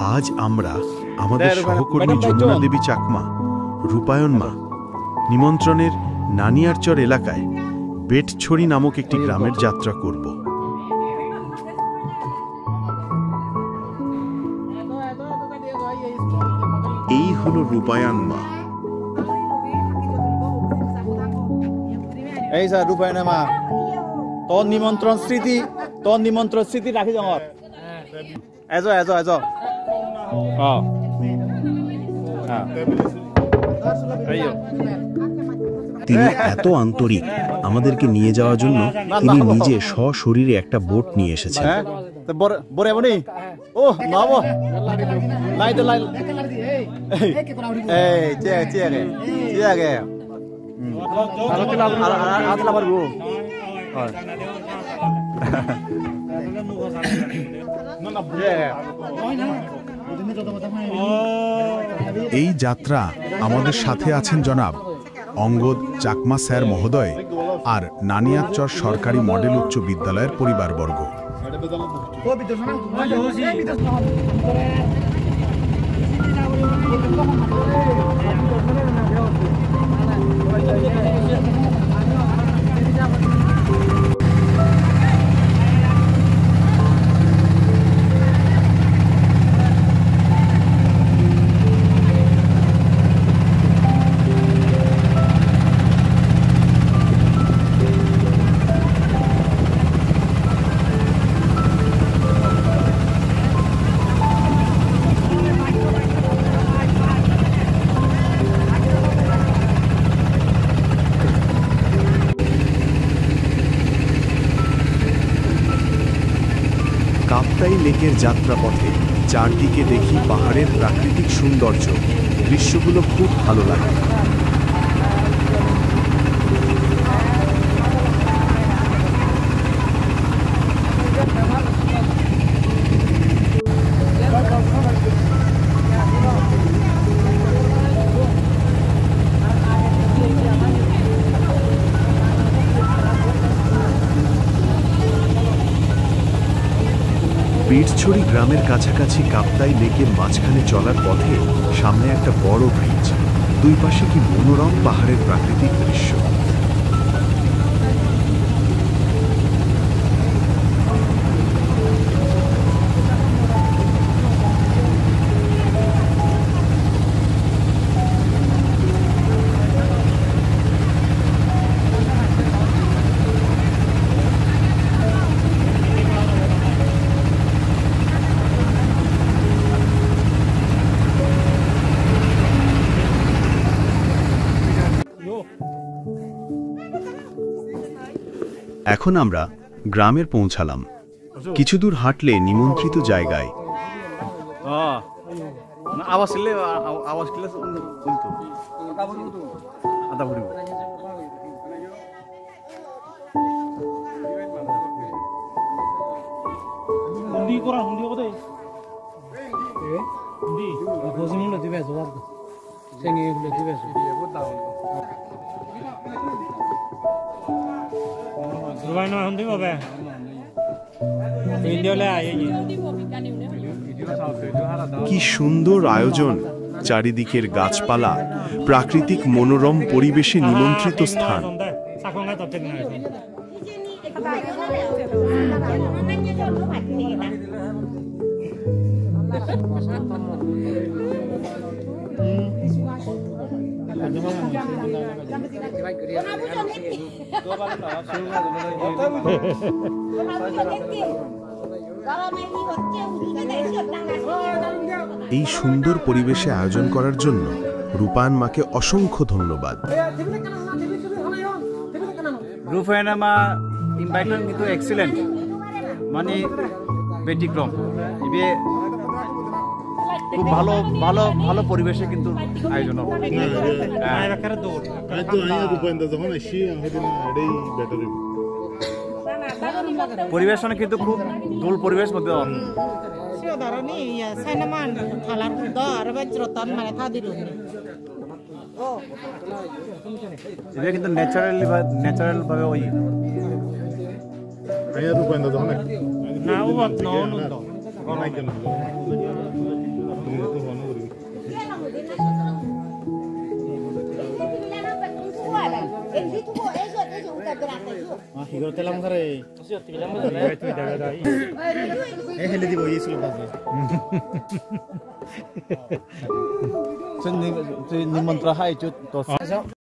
আজ আমরা আমাদের সহকর্মী যমুনা দেবী চাকমা, রূপায়ণ মা নিমন্ত্রণের নানিয়ারচর এলাকায় বেটছড়ি নামক একটি গ্রামের যাত্রা করব। এই হলো রূপায়ণ মা। এই স্যার রূপায়ণ মা, তোর নিমন্ত্রণ স্মৃতি রাখি জঙত এজ এজ এজ তিনি এত আন্তরিক, আমাদেরকে নিয়ে যাওয়ার জন্য তিনি নিজে সশরীরে একটা বোট নিয়ে এসেছেন। ও নব লাই তো লাই এই চেয়ারে এই যাত্রা আমাদের সাথে আছেন জনাব অঙ্গদ চাকমা স্যার মহোদয় আর নানিয়ারচর সরকারি মডেল উচ্চ বিদ্যালয়ের পরিবারবর্গ। কাপ্তাই লেকের যাত্রাপথে চারদিকে দেখি পাহাড়ের প্রাকৃতিক সৌন্দর্য, দৃশ্যগুলো খুব ভালো লাগে। বেটছড়ি গ্রামের কাছাকাছি কাপ্তাই লেকের মাঝখানে চলার পথে সামনে একটা বড় ব্রিজ, দুই পাশে কি মনোরম পাহাড়ের প্রাকৃতিক দৃশ্য। এখন আমরা গ্রামের পৌঁছালাম। কিছু দূর হাঁটলে নিমন্ত্রিত জায়গায় কি সুন্দর আয়োজন, চারিদিকের গাছপালা, প্রাকৃতিক মনোরম পরিবেশে নিমন্ত্রিত স্থান। এই সুন্দর পরিবেশে আয়োজন করার জন্য রূপায়ণ মাকে অসংখ্য ধন্যবাদ। রূপায়ণ মা ইনভাইটমেন্ট কিন্তু এক্সিলেন্ট, মানে ব্যতিক্রম। ইবে খুব ভালো ভালো ভালো পরিবেশে কিন্তু আয়োজন পরিবেশনে কিন্তু খুব দোল পরিবেশ মধ্যে কিন্তু ন্যাচারাল ভাবে ওই Higo telang kare. Hele di boyi sulu baze. Sen nimantra hai cut tos.